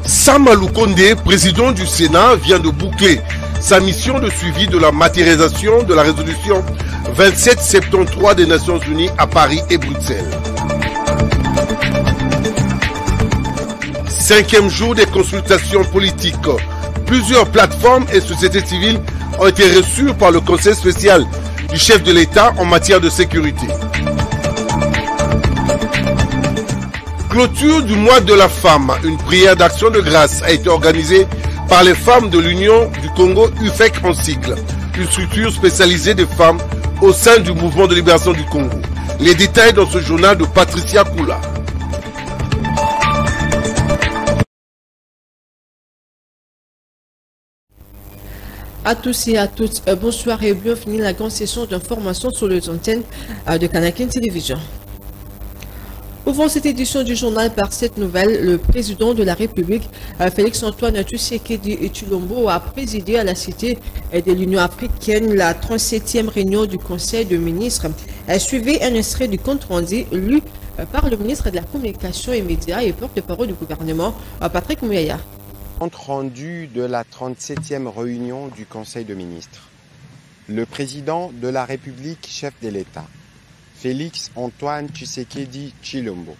Sama Lukonde, président du Sénat, vient de boucler sa mission de suivi de la matérialisation de la résolution 2773 des Nations Unies à Paris et Bruxelles. 5e jour des consultations politiques. Plusieurs plateformes et sociétés civiles ont été reçues par le Conseil spécial du chef de l'État en matière de sécurité. Clôture du mois de la femme, une prière d'action de grâce a été organisée par les femmes de l'Union du Congo UFEC en cycle, une structure spécialisée des femmes au sein du mouvement de libération du Congo. Les détails dans ce journal de Patricia Koula. À tous et à toutes, bonsoir et bienvenue à la grande session d'information sur les antennes de Kanakin Télévision. Ouvrons cette édition du journal par cette nouvelle. Le président de la République, Félix-Antoine Tshisekedi Tshilombo, a présidé à la Cité de l'Union africaine la 37e réunion du Conseil de ministres. Suivi un extrait du compte rendu lu par le ministre de la Communication et Médias et porte-parole du gouvernement, Patrick Mouyaya. Compte rendu de la 37e réunion du Conseil de ministres. Le président de la République, chef de l'État, Félix-Antoine Tshisekedi Tshilombo,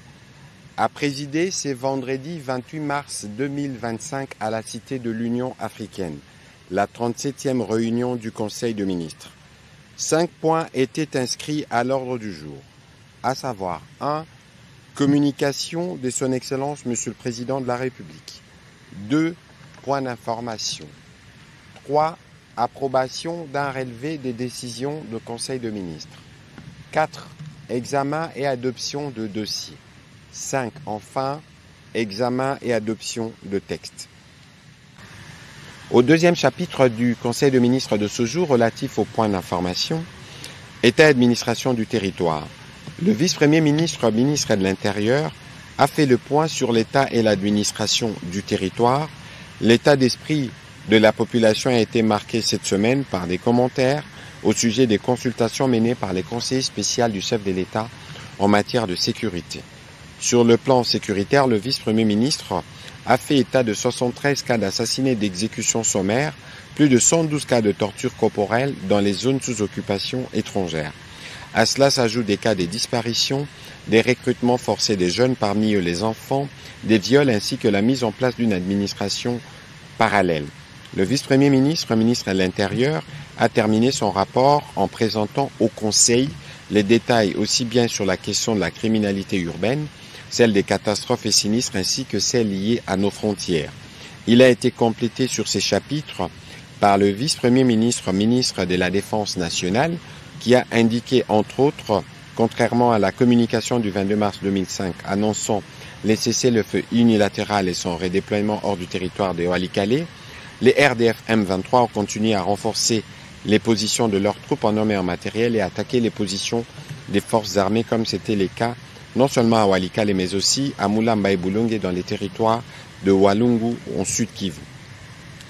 a présidé ce vendredi 28 mars 2025 à la Cité de l'Union africaine, la 37e réunion du Conseil de ministres. 5 points étaient inscrits à l'ordre du jour, à savoir 1. Communication de son Excellence Monsieur le Président de la République. 2. Points d'information. 3. Approbation d'un relevé des décisions du Conseil de ministres. 4. Examen et adoption de dossiers. 5. Enfin, examen et adoption de textes. Au deuxième chapitre du Conseil de ministres de ce jour relatif aux points d'information, État et administration du territoire, le vice-premier ministre, ministre de l'Intérieur, a fait le point sur l'état et l'administration du territoire. L'état d'esprit de la population a été marqué cette semaine par des commentaires au sujet des consultations menées par les conseillers spéciaux du chef de l'État en matière de sécurité. Sur le plan sécuritaire, le vice-premier ministre a fait état de 73 cas d'assassinats et d'exécutions sommaires, plus de 112 cas de torture corporelle dans les zones sous occupation étrangère. À cela s'ajoutent des cas de disparitions, des recrutements forcés des jeunes, parmi eux les enfants, des viols ainsi que la mise en place d'une administration parallèle. Le vice-premier ministre, ministre de l'Intérieur, a terminé son rapport en présentant au Conseil les détails aussi bien sur la question de la criminalité urbaine, celle des catastrophes et sinistres ainsi que celles liées à nos frontières. Il a été complété sur ces chapitres par le vice-premier ministre, ministre de la Défense nationale, qui a indiqué entre autres, contrairement à la communication du 22 mars 2005 annonçant les cessez-le-feu unilatéral et son redéploiement hors du territoire de Walikale, les RDF M23 ont continué à renforcer les positions de leurs troupes en hommes et en matériel et à attaquer les positions des forces armées comme c'était le cas non seulement à Walikale mais aussi à Mulamba et Bulungu et dans les territoires de Walungu en Sud Kivu.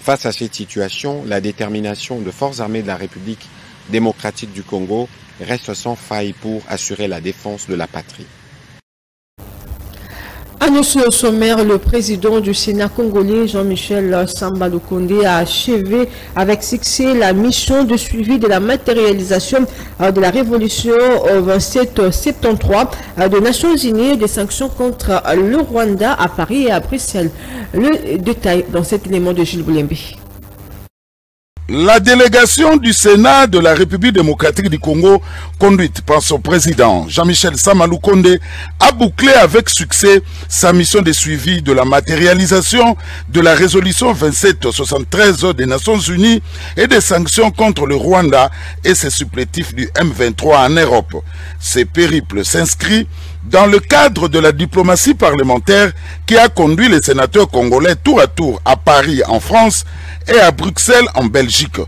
Face à cette situation, la détermination de forces armées de la République démocratique du Congo reste sans faille pour assurer la défense de la patrie. Annoncé au sommaire, le président du Sénat congolais, Jean-Michel Samba Lukonde, a achevé avec succès la mission de suivi de la matérialisation de la résolution 2773 des Nations Unies des sanctions contre le Rwanda à Paris et à Bruxelles. Le détail dans cet élément de Gilles Boulembe. La délégation du Sénat de la République démocratique du Congo, conduite par son président Jean-Michel Sama Lukonde, a bouclé avec succès sa mission de suivi de la matérialisation de la résolution 2773 des Nations Unies et des sanctions contre le Rwanda et ses supplétifs du M23 en Europe. Ces périples s'inscrivent dans le cadre de la diplomatie parlementaire qui a conduit les sénateurs congolais tour à tour à Paris en France et à Bruxelles en Belgique.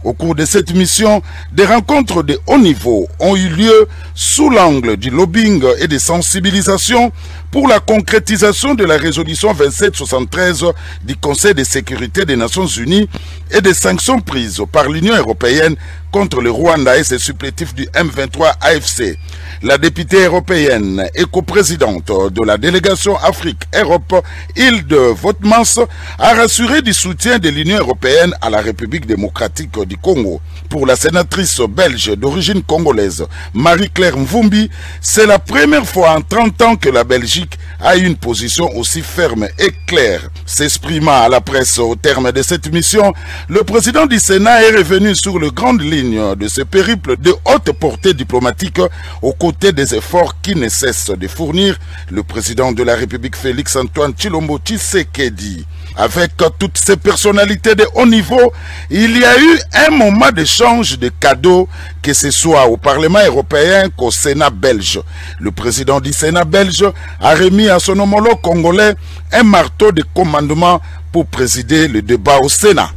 Au cours de cette mission, des rencontres de haut niveau ont eu lieu sous l'angle du lobbying et des sensibilisations pour la concrétisation de la résolution 2773 du Conseil de sécurité des Nations Unies et des sanctions prises par l'Union européenne contre le Rwanda et ses supplétifs du M23 AFC. La députée européenne et coprésidente de la délégation Afrique-Europe, Hilde Votmans, a rassuré du soutien de l'Union européenne à la République démocratique du Congo. Pour la sénatrice belge d'origine congolaise, Marie-Claire Mvumbi, c'est la première fois en 30 ans que la Belgique a une position aussi ferme et claire. S'exprimant à la presse au terme de cette mission, le président du Sénat est revenu sur les grandes lignes de ce périple de haute portée diplomatique aux côtés des efforts qui ne cessent de fournir le président de la République Félix Antoine Tshilombo Tshisekedi. Avec toutes ces personnalités de haut niveau, il y a eu un moment d'échange de cadeaux, que ce soit au Parlement européen qu'au Sénat belge. Le président du Sénat belge a remis à son homologue congolais un marteau de commandement pour présider le débat au Sénat.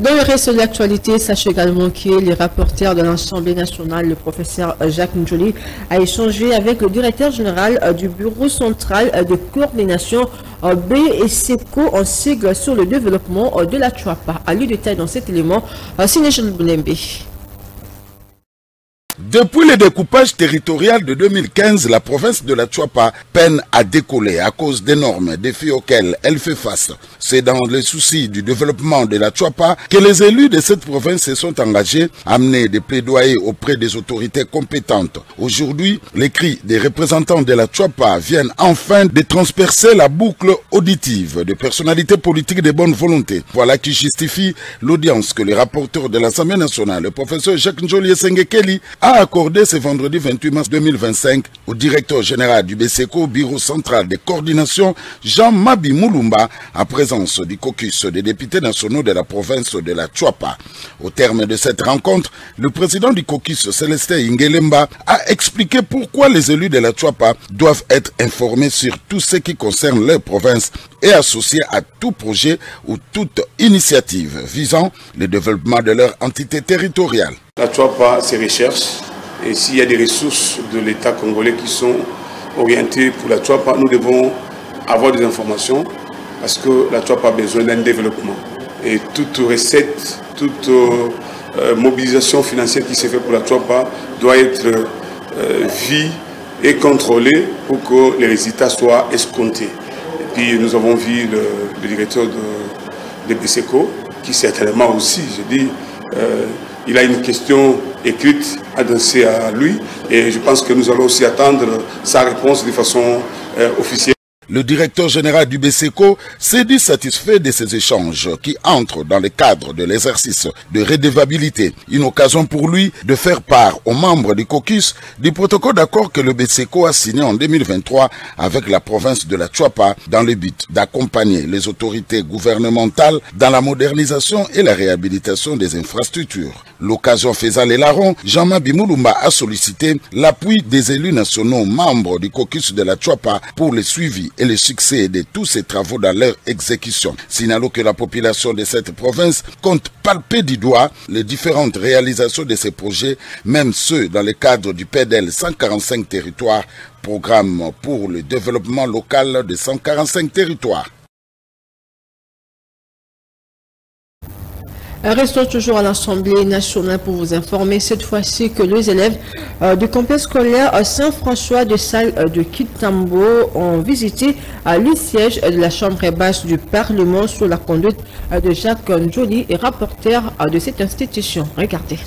Dans le reste de l'actualité, sachez également que le rapporteur de l'Assemblée nationale, le professeur Jacques Njoli, a échangé avec le directeur général du Bureau central de coordination BSECO en sigle sur le développement de la Tchouapa. À lui détail dans cet élément, Sénéchal Boulembe. Depuis le découpage territorial de 2015, la province de la Tchouapa peine à décoller à cause d'énormes défis auxquels elle fait face. C'est dans le souci du développement de la Tchouapa que les élus de cette province se sont engagés à mener des plaidoyers auprès des autorités compétentes. Aujourd'hui, les cris des représentants de la Tchouapa viennent enfin de transpercer la boucle auditive de personnalités politiques de bonne volonté. Voilà qui justifie l'audience que le rapporteur de l'Assemblée nationale, le professeur Jacques Njoli Sengekeli, a accordé ce vendredi 28 mars 2025 au directeur général du BSECO, Bureau central de coordination, Jean-Mabi Moulumba, en présence du caucus des députés nationaux de la province de la Tchouapa. Au terme de cette rencontre, le président du caucus, Célestin Ingelemba, a expliqué pourquoi les élus de la Tchouapa doivent être informés sur tout ce qui concerne leur province et associés à tout projet ou toute initiative visant le développement de leur entité territoriale. La Tchouapa se recherche et s'il y a des ressources de l'État congolais qui sont orientées pour la Tchouapa, nous devons avoir des informations parce que la Tchouapa a besoin d'un développement. Et toute recette, toute mobilisation financière qui se fait pour la Tchouapa doit être vue et contrôlée pour que les résultats soient escomptés. Et puis nous avons vu le directeur de BSECO qui certainement aussi, je dis, il a une question écrite adressée à lui et je pense que nous allons aussi attendre sa réponse de façon officielle. Le directeur général du BSECO s'est dit satisfait de ces échanges qui entrent dans le cadre de l'exercice de redevabilité. Une occasion pour lui de faire part aux membres du caucus du protocole d'accord que le BSECO a signé en 2023 avec la province de la Tchouapa dans le but d'accompagner les autorités gouvernementales dans la modernisation et la réhabilitation des infrastructures. L'occasion faisant les larrons, Jean-Mabi Moulumba a sollicité l'appui des élus nationaux membres du caucus de la Tchouapa pour le suivi et le succès de tous ces travaux dans leur exécution. Signalons que la population de cette province compte palper du doigt les différentes réalisations de ces projets, même ceux dans le cadre du PEDEL 145 territoires, programme pour le développement local de 145 territoires. Restons toujours à l'Assemblée nationale pour vous informer cette fois-ci que les élèves du complexe scolaire Saint-François de Salle de Kitambo ont visité le siège de la Chambre basse du Parlement sous la conduite de Jacques Njoli et rapporteur de cette institution. Regardez.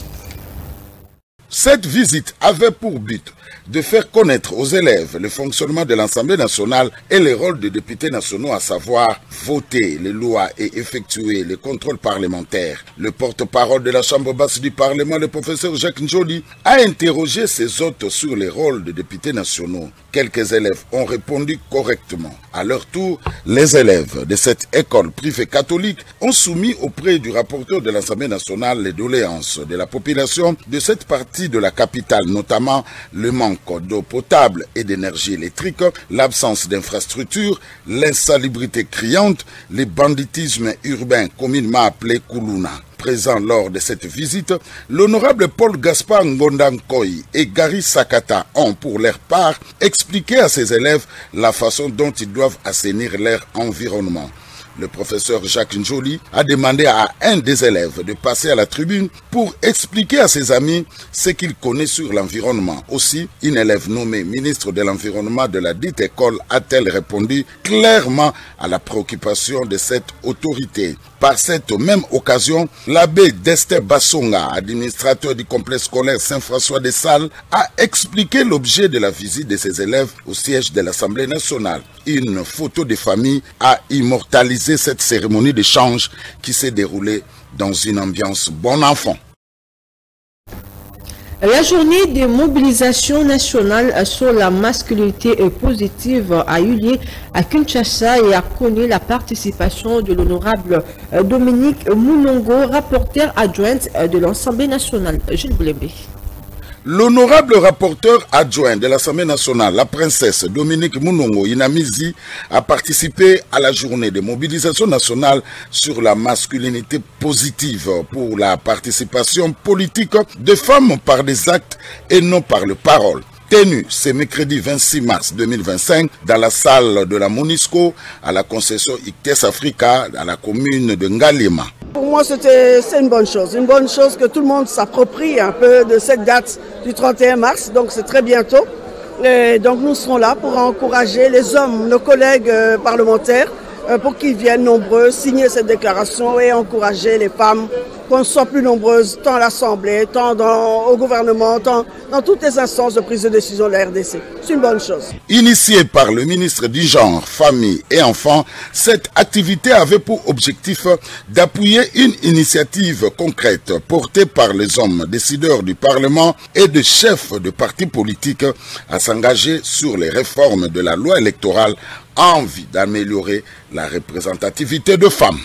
Cette visite avait pour but de faire connaître aux élèves le fonctionnement de l'Assemblée nationale et le rôle des députés nationaux, à savoir voter les lois et effectuer les contrôles parlementaires. Le porte-parole de la Chambre basse du Parlement, le professeur Jacques Njoli, a interrogé ses hôtes sur les rôles des députés nationaux. Quelques élèves ont répondu correctement. À leur tour, les élèves de cette école privée catholique ont soumis auprès du rapporteur de l'Assemblée nationale les doléances de la population de cette partie de la capitale, notamment le manque d'eau potable et d'énergie électrique, l'absence d'infrastructures, l'insalubrité criante, le banditisme urbain communément appelé Koulouna. Présent lors de cette visite, l'honorable Paul Gaspard Ngondankoy et Gary Sakata ont pour leur part expliqué à ses élèves la façon dont ils doivent assainir leur environnement. Le professeur Jacques Njoli a demandé à un des élèves de passer à la tribune pour expliquer à ses amis ce qu'il connaît sur l'environnement. Aussi, une élève nommée ministre de l'Environnement de la dite école a-t-elle répondu clairement à la préoccupation de cette autorité. Par cette même occasion, l'abbé Deste Bassonga, administrateur du complexe scolaire Saint-François de Sales, a expliqué l'objet de la visite de ses élèves au siège de l'Assemblée nationale. Une photo de famille a immortalisé cette cérémonie d'échange qui s'est déroulée dans une ambiance bon enfant. La journée de mobilisation nationale sur la masculinité positive a eu lieu à Kinshasa et a connu la participation de l'honorable Dominique Mounongo, rapporteur adjointe de l'Assemblée nationale. Gilles Boulembe. L'honorable rapporteur adjoint de l'Assemblée nationale, la princesse Dominique Mounongo Inamizi, a participé à la journée de mobilisation nationale sur la masculinité positive pour la participation politique des femmes par des actes et non par les paroles. Tenu ce mercredi 26 mars 2025 dans la salle de la Monisco à la concession Ictes Africa à la commune de Ngalema. Pour moi, c'est une bonne chose que tout le monde s'approprie un peu de cette date du 31 mars, donc c'est très bientôt. Et donc nous serons là pour encourager les hommes, nos collègues parlementaires, pour qu'ils viennent nombreux signer cette déclaration et encourager les femmes qu'on soit plus nombreuses, tant à l'Assemblée, tant au gouvernement, tant dans toutes les instances de prise de décision de la RDC. C'est une bonne chose. Initiée par le ministre du Genre, Famille et Enfants, cette activité avait pour objectif d'appuyer une initiative concrète portée par les hommes décideurs du Parlement et des chefs de partis politiques à s'engager sur les réformes de la loi électorale en vue d'améliorer la représentativité de femmes.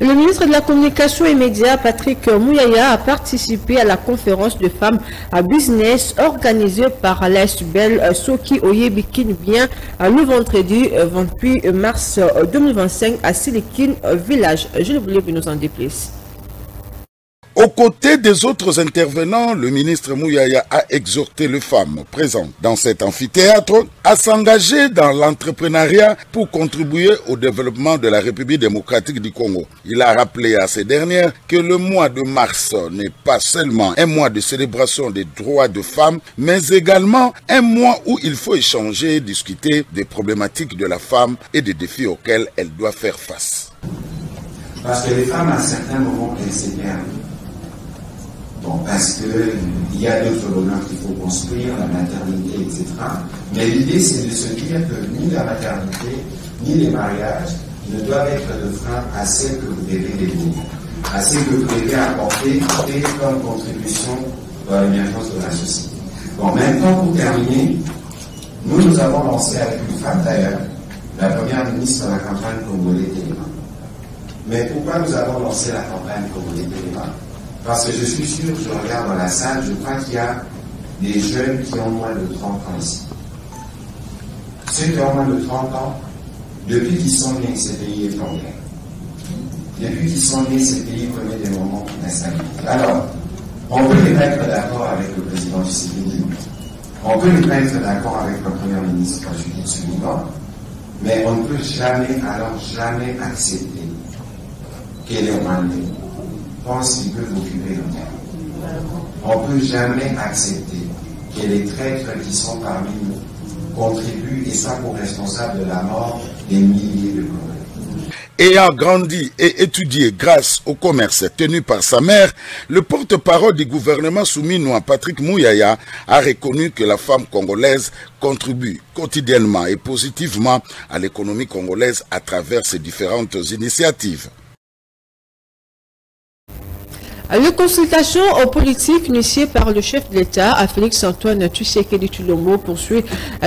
Le ministre de la Communication et Médias, Patrick Mouyaya, a participé à la conférence de femmes à business organisée par l'ASBEL Soki Oyebikin bien le vendredi 28 mars 2025 à Silikin Village. Je le voulais nous en déplacer. Aux côtés des autres intervenants, le ministre Mouyaya a exhorté les femmes présentes dans cet amphithéâtre à s'engager dans l'entrepreneuriat pour contribuer au développement de la République démocratique du Congo. Il a rappelé à ces dernières que le mois de mars n'est pas seulement un mois de célébration des droits de femmes, mais également un mois où il faut échanger et discuter des problématiques de la femme et des défis auxquels elle doit faire face. Parce que les femmes, à certains moments, elles s'énervent. Bon, parce qu'il y a d'autres bonheurs qu'il faut construire, la maternité, etc. Mais l'idée, c'est de se dire que ni la maternité, ni les mariages ne doivent être de frein à celle que vous devez devenir, à celle que vous devez apporter comme contribution dans l'émergence de la société. Bon, maintenant, pour terminer, nous avons lancé avec une femme d'ailleurs, la première ministre de la campagne congolaise Téléma. Mais pourquoi nous avons lancé la campagne congolaise Téléma? Parce que je suis sûr, je regarde dans la salle, je crois qu'il y a des jeunes qui ont moins de 30 ans ici. Ceux qui ont moins de 30 ans, depuis qu'ils sont nés, ce pays est en guerre. Depuis qu'ils sont nés, ce pays connaît des moments d'instabilité. Alors, on peut les mettre d'accord avec le président du CPI, on peut les mettre d'accord avec le premier ministre Judith Sulivan, mais on ne peut jamais accepter qu'elle est rwandais. Pense qu'ils peuvent occuper le terrain. On ne peut jamais accepter que les traîtres qui sont parmi nous contribuent et soient pour responsables de la mort des milliers de Congolais. Ayant grandi et étudié grâce au commerce tenu par sa mère, le porte-parole du gouvernement Souminois, Patrick Mouyaya, a reconnu que la femme congolaise contribue quotidiennement et positivement à l'économie congolaise à travers ses différentes initiatives. La consultation politique initiée par le chef de l'État, Félix-Antoine Tshisekedi Tshilombo, poursuit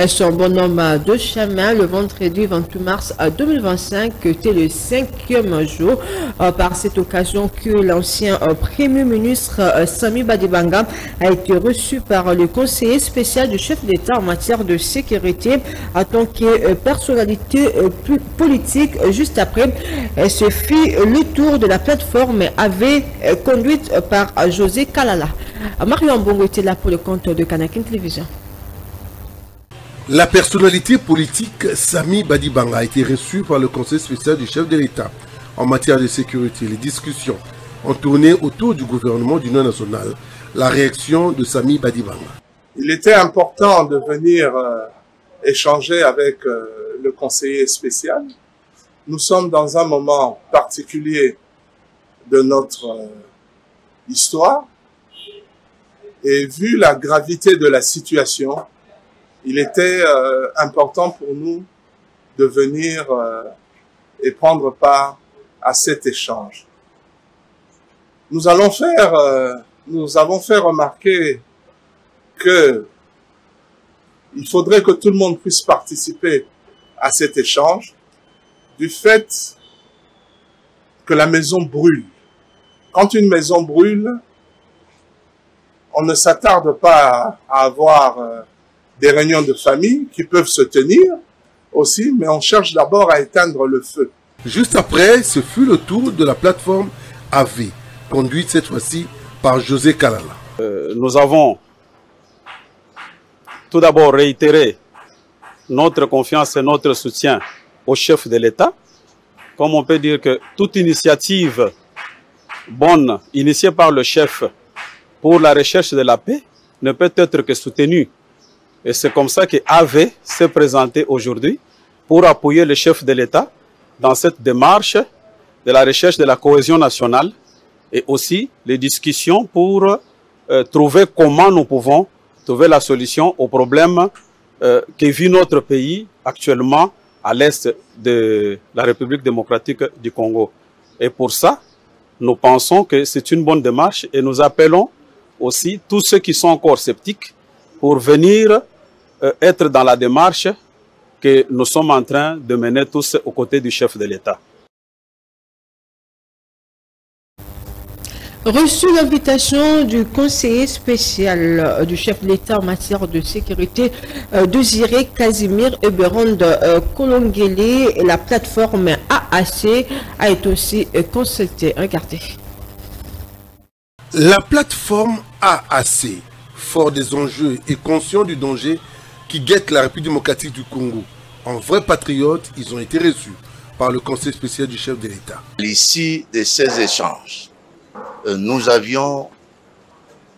son bonhomme de chemin le vendredi 28 mars 2025, c'était le 5e jour. Par cette occasion que l'ancien Premier ministre Sami Badibanga a été reçu par le conseiller spécial du chef d'État en matière de sécurité en tant que personnalité politique. Juste après, ce fit le tour de la plateforme avait conduit par José Kalala. Marion Mbongo était là pour le compte de Kanakin Télévision. La personnalité politique Samy Badibanga a été reçue par le conseil spécial du chef de l'État en matière de sécurité. Les discussions ont tourné autour du gouvernement d'union nationale. La réaction de Samy Badibanga. Il était important de venir échanger avec le conseiller spécial. Nous sommes dans un moment particulier de notre histoire et vu la gravité de la situation, il était important pour nous de venir et prendre part à cet échange. Nous avons fait remarquer que il faudrait que tout le monde puisse participer à cet échange du fait que la maison brûle. Quand une maison brûle, on ne s'attarde pas à avoir des réunions de famille qui peuvent se tenir aussi, mais on cherche d'abord à éteindre le feu. Juste après, ce fut le tour de la plateforme AV, conduite cette fois-ci par José Kalala. Nous avons tout d'abord réitéré notre confiance et notre soutien au chef de l'État. Comme on peut dire que toute initiative bonne initiée par le chef pour la recherche de la paix ne peut être que soutenue. Et c'est comme ça que AV s'est présenté aujourd'hui pour appuyer le chef de l'État dans cette démarche de la recherche de la cohésion nationale et aussi les discussions pour trouver comment nous pouvons trouver la solution aux problèmes que vit notre pays actuellement à l'est de la République démocratique du Congo. Et pour ça, nous pensons que c'est une bonne démarche et nous appelons aussi tous ceux qui sont encore sceptiques pour venir être dans la démarche que nous sommes en train de mener tous aux côtés du chef de l'État. Reçu l'invitation du conseiller spécial du chef de l'État en matière de sécurité, Désiré Casimir Eberond Kolongeli, et la plateforme AAC a été aussi consultée. Regardez. La plateforme AAC, fort des enjeux et conscient du danger qui guette la République démocratique du Congo, en vrais patriotes, ils ont été reçus par le conseil spécial du chef de l'État. À l'issue de ces échanges, nous avions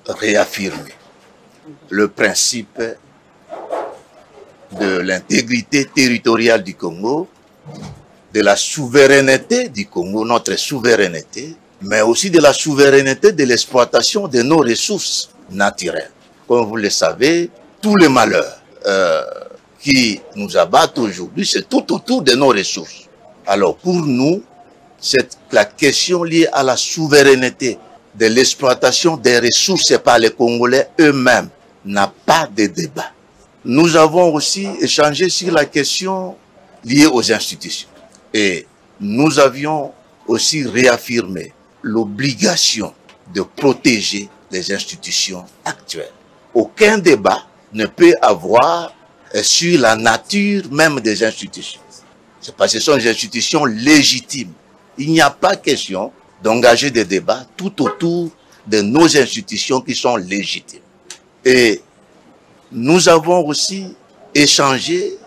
réaffirmé le principe de l'intégrité territoriale du Congo, de la souveraineté du Congo, notre souveraineté, mais aussi de la souveraineté de l'exploitation de nos ressources naturelles. Comme vous le savez, tous les malheurs qui nous abattent aujourd'hui, c'est tout autour de nos ressources. Alors pour nous, c'est la question liée à la souveraineté de l'exploitation des ressources par les Congolais eux-mêmes n'a pas de débat. Nous avons aussi échangé sur la question liée aux institutions. Et nous avions aussi réaffirmé l'obligation de protéger les institutions actuelles. Aucun débat ne peut avoir sur la nature même des institutions. C'est parce que ce sont des institutions légitimes. Il n'y a pas question d'engager des débats tout autour de nos institutions qui sont légitimes. Et nous avons aussi échangé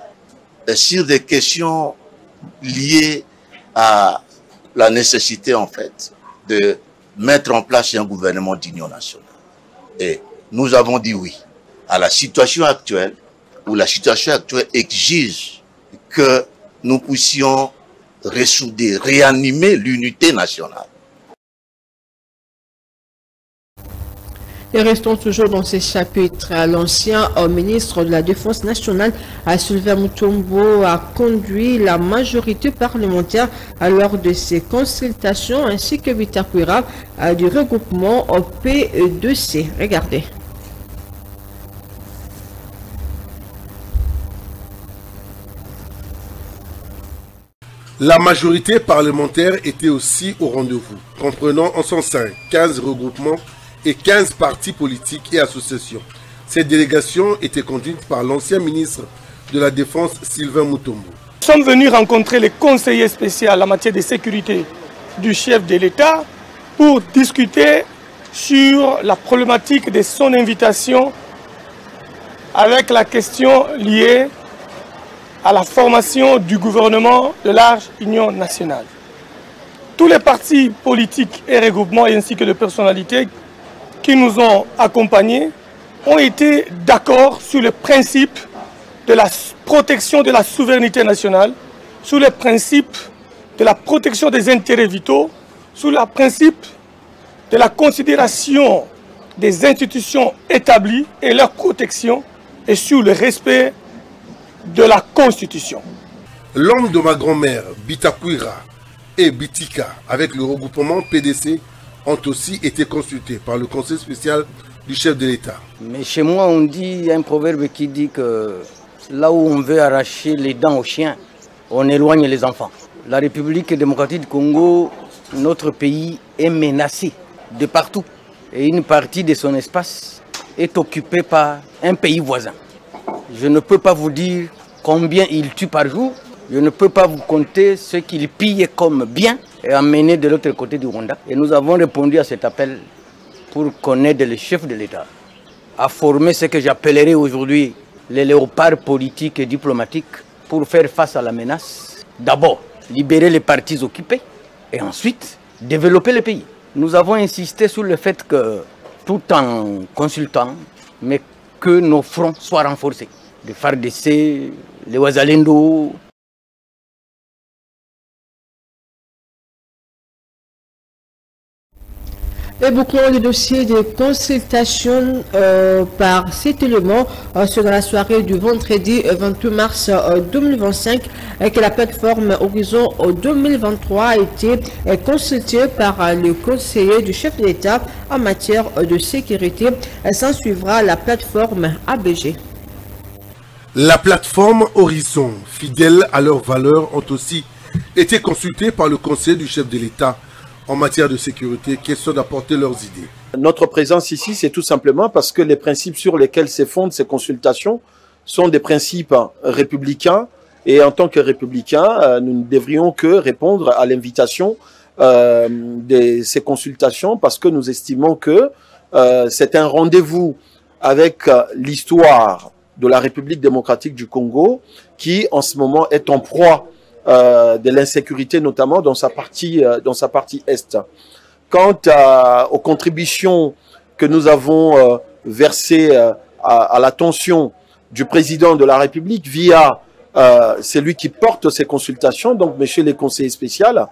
sur des questions liées à la nécessité, en fait, de mettre en place un gouvernement d'union nationale. Et nous avons dit oui à la situation actuelle, où la situation actuelle exige que nous puissions ressouder, réanimer l'unité nationale. Et restons toujours dans ces chapitres. L'ancien ministre de la Défense nationale, Sylvain Mutombo, a conduit la majorité parlementaire lors de ses consultations, ainsi que Vitakuira du regroupement P2C. Regardez. La majorité parlementaire était aussi au rendez-vous, comprenant en son sein 15 regroupements et 15 partis politiques et associations. Cette délégation était conduite par l'ancien ministre de la Défense, Sylvain Mutombo. Nous sommes venus rencontrer les conseillers spéciaux en matière de sécurité du chef de l'État pour discuter sur la problématique de son invitation avec la question liée à la formation du gouvernement de large union nationale. Tous les partis politiques et regroupements ainsi que de personnalités qui nous ont accompagnés ont été d'accord sur le principe de la protection de la souveraineté nationale, sur le principe de la protection des intérêts vitaux, sur le principe de la considération des institutions établies et leur protection et sur le respect de la Constitution. L'homme de ma grand-mère, Bitakwira et Bitika, avec le regroupement PDC, ont aussi été consultés par le conseil spécial du chef de l'État. Mais chez moi, on dit, il y a un proverbe qui dit que là où on veut arracher les dents aux chiens, on éloigne les enfants. La République démocratique du Congo, notre pays, est menacé de partout. Et une partie de son espace est occupée par un pays voisin. Je ne peux pas vous dire combien il tue par jour. Je ne peux pas vous compter ce qu'il pille comme bien et amener de l'autre côté du Rwanda. Et nous avons répondu à cet appel pour qu'on aide le chef de l'État à former ce que j'appellerai aujourd'hui les léopards politiques et diplomatiques pour faire face à la menace. D'abord, libérer les partis occupés et ensuite développer le pays. Nous avons insisté sur le fait que, tout en consultant, mais que nos fronts soient renforcés. Les FARDC, les Wazalendo. Et bouclons le dossier de consultation par cet élément sur la soirée du vendredi 28 mars 2025 et que la plateforme Horizon 2023 a été consultée par le conseiller du chef de l'État en matière de sécurité. S'en suivra la plateforme ABG. La plateforme Horizon, fidèles à leurs valeurs, ont aussi été consultés par le conseiller du chef de l'État en matière de sécurité, question d'apporter leurs idées. Notre présence ici, c'est tout simplement parce que les principes sur lesquels se fondent ces consultations sont des principes républicains et en tant que républicains, nous ne devrions que répondre à l'invitation de ces consultations parce que nous estimons que c'est un rendez-vous avec l'histoire de la République démocratique du Congo qui en ce moment est en proie de l'insécurité, notamment dans sa partie est. Quant aux contributions que nous avons versées à l'attention du président de la République via celui qui porte ces consultations, donc monsieur le conseiller spécial,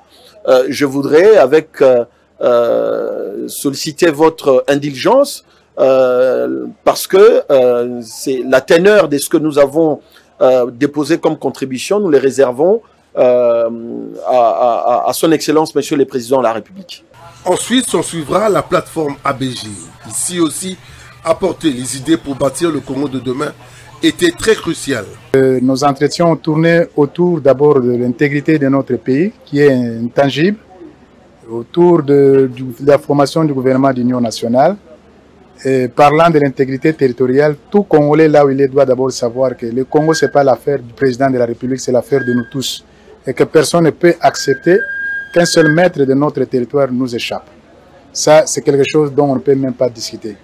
je voudrais solliciter votre indulgence parce que c'est la teneur de ce que nous avons déposé comme contribution, nous les réservons à son excellence, monsieur le président de la République. Ensuite, s'en suivra la plateforme ABG. Ici aussi, apporter les idées pour bâtir le Congo de demain était très crucial. Nos entretiens ont tourné autour d'abord de l'intégrité de notre pays, qui est intangible, autour de la formation du gouvernement d'union nationale. Et parlant de l'intégrité territoriale, tout Congolais, là où il est, doit d'abord savoir que le Congo, ce n'est pas l'affaire du président de la République, c'est l'affaire de nous tous. Et que personne ne peut accepter qu'un seul mètre de notre territoire nous échappe. Ça, c'est quelque chose dont on ne peut même pas discuter.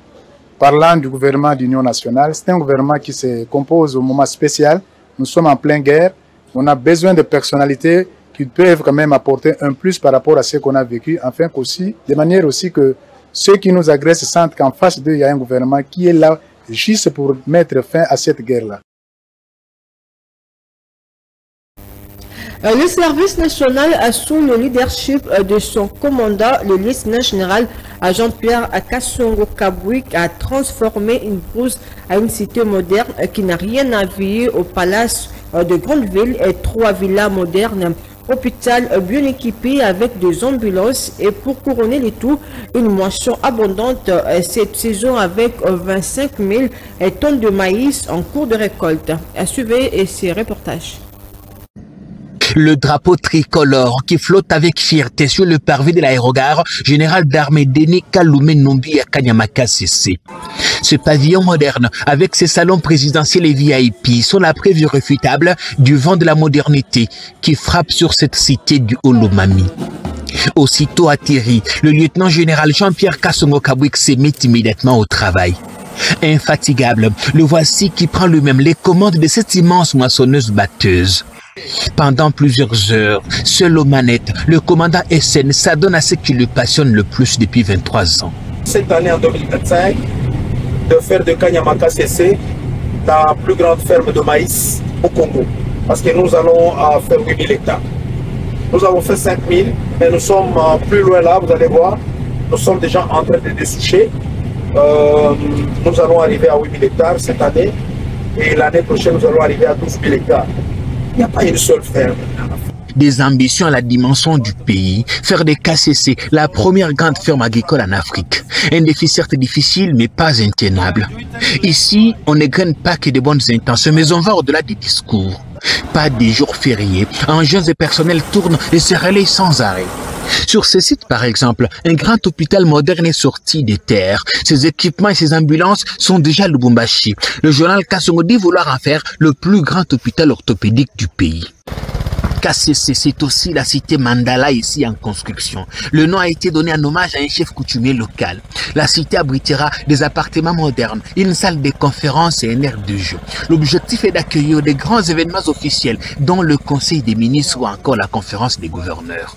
Parlant du gouvernement d'union nationale, c'est un gouvernement qui se compose au moment spécial. Nous sommes en pleine guerre. On a besoin de personnalités qui peuvent quand même apporter un plus par rapport à ce qu'on a vécu, afin qu'aussi, de manière aussi que ceux qui nous agressent sentent qu'en face d'eux, il y a un gouvernement qui est là juste pour mettre fin à cette guerre-là. Le service national, sous le leadership de son commandant, le lieutenant général Jean-Pierre Kassongo Kabouik, a transformé une brousse à une cité moderne qui n'a rien à envier au palace de grande ville et 3 villas modernes. Hôpital bien équipé avec des ambulances et pour couronner le tout, une moisson abondante cette saison avec 25 000 tonnes de maïs en cours de récolte. À suivre ces reportages. Le drapeau tricolore qui flotte avec fierté sur le parvis de l'aérogare général d'armée Denis Kaloumé Nombi à Kanyamaka CC. Ce pavillon moderne avec ses salons présidentiels et VIP sont la preuve irréfutable du vent de la modernité qui frappe sur cette cité du Olomami. Aussitôt atterri, le lieutenant général Jean-Pierre Kassongo Kabouik se met immédiatement au travail. Infatigable, le voici qui prend lui-même les commandes de cette immense moissonneuse-batteuse. Pendant plusieurs heures, seul aux manettes, le commandant SN s'adonne à ce qui le passionne le plus depuis 23 ans. Cette année, en 2025, de faire de Kanyamaka CC la plus grande ferme de maïs au Congo. Parce que nous allons faire 8000 hectares. Nous avons fait 5000, mais nous sommes plus loin là, vous allez voir. Nous sommes déjà en train de dessoucher. Nous allons arriver à 8000 hectares cette année. Et l'année prochaine, nous allons arriver à 12 000 hectares. Il n'y a pas une seule ferme. Des ambitions à la dimension du pays, faire des KCC la première grande ferme agricole en Afrique. Un défi certes difficile, mais pas intenable. Ici, on ne gagne pas que de bonnes intentions, mais on va au-delà des discours. Pas des jours fériés, engins et personnels tournent et se relayent sans arrêt. Sur ce site, par exemple, un grand hôpital moderne est sorti des terres. Ses équipements et ses ambulances sont déjà à Lubumbashi. Le journal Kasongo dit vouloir en faire le plus grand hôpital orthopédique du pays. KCC, c'est aussi la cité Mandala ici en construction. Le nom a été donné en hommage à un chef coutumier local. La cité abritera des appartements modernes, une salle de conférences et un aire de jeu. L'objectif est d'accueillir des grands événements officiels, dont le Conseil des ministres ou encore la conférence des gouverneurs.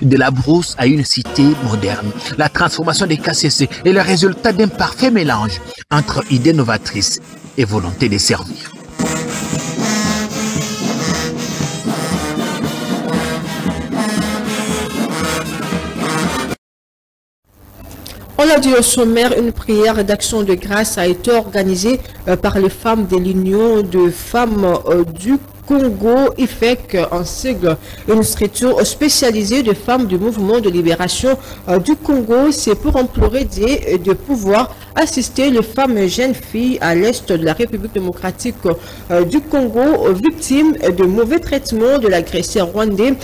De la brousse à une cité moderne, la transformation des KCC est le résultat d'un parfait mélange entre idées novatrices et volonté de servir. On l'a dit au sommaire, une prière d'action de grâce a été organisée par les femmes de l'Union de femmes du Congo, IFEC en sigle, une structure spécialisée de femmes du mouvement de libération du Congo. C'est pour implorer de pouvoir assister les femmes jeunes filles à l'est de la République démocratique du Congo, victimes de mauvais traitements de l'agresseur rwandais.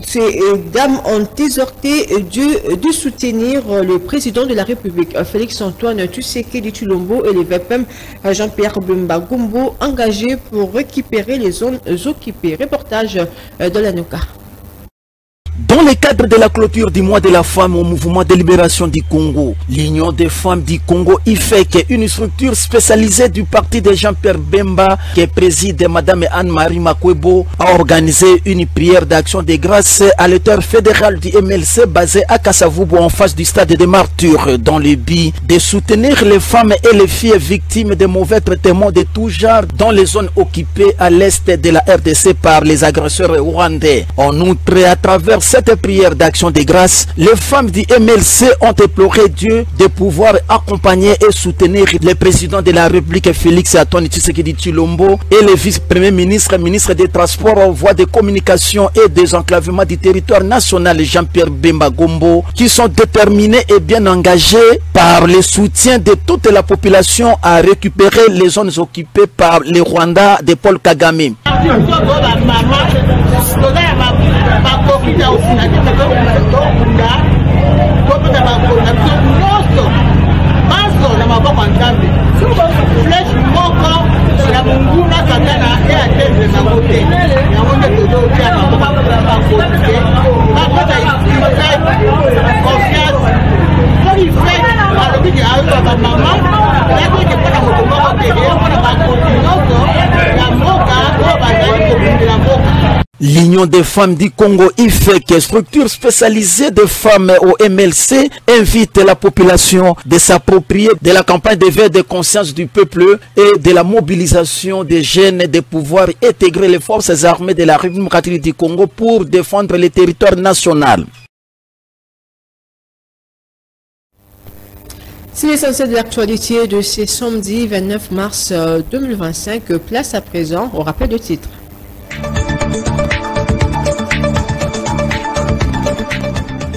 Ces dames ont exhorté de soutenir le président de la République, Félix-Antoine Tshisekedi Tshilombo, et le VPM Jean-Pierre Bemba Gombo, engagés pour récupérer les zones occupées. Reportage de l'ANOCA. Dans le cadre de la clôture du mois de la femme au mouvement de libération du Congo, l'Union des femmes du Congo IFEC, une structure spécialisée du parti de Jean-Pierre Bemba que préside Madame Anne-Marie Makwebo, a organisé une prière d'action de grâce à l'auteur fédéral du MLC basé à Kasavubu en face du stade des Martyrs, dans le but de soutenir les femmes et les filles victimes de mauvais traitements de tout genre dans les zones occupées à l'est de la RDC par les agresseurs rwandais. En outre, à travers cette prière d'action de grâce, les femmes du MLC ont imploré Dieu de pouvoir accompagner et soutenir le président de la République Félix-Antoine Tshisekedi Tshilombo et le vice-premier ministre, ministre des Transports, voies de communication et des enclavements du territoire national Jean-Pierre Bemba Gombo, qui sont déterminés et bien engagés par le soutien de toute la population à récupérer les zones occupées par les Rwandais de Paul Kagame. L'Union des femmes du Congo IFEC, structure spécialisée de femmes au MLC, invite la population de s'approprier de la campagne d'éveil de conscience du peuple et de la mobilisation des jeunes de pouvoir intégrer les forces armées de la République démocratique du Congo pour défendre le territoire national. C'est l'essentiel de l'actualité de ce samedi 29 mars 2025. Place à présent au rappel de titre.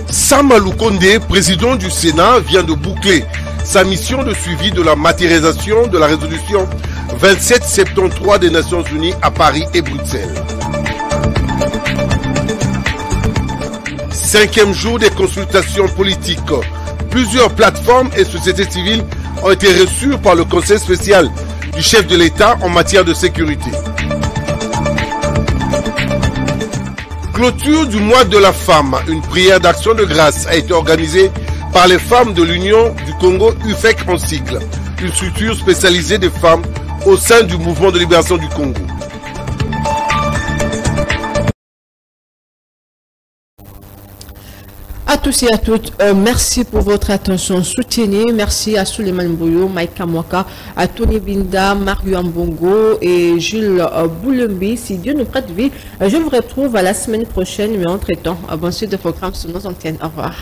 Samalou Kondé, président du Sénat, vient de boucler sa mission de suivi de la matérialisation de la résolution 2773 des Nations Unies à Paris et Bruxelles. 5e jour des consultations politiques. Plusieurs plateformes et sociétés civiles ont été reçues par le Conseil spécial du chef de l'État en matière de sécurité. Clôture du mois de la femme, une prière d'action de grâce a été organisée par les femmes de l'Union du Congo UFEC en cycle. une structure spécialisée des femmes au sein du mouvement de libération du Congo. À tous et à toutes, merci pour votre attention soutenue. Merci à Suleiman Bouyo, Mike Mwaka, à Tony Binda, Mario Ambongo et Jules Boulembi. Si Dieu nous prête vie, je vous retrouve à la semaine prochaine. Mais entre-temps, bonne suite de programme sur nos antennes. Au revoir.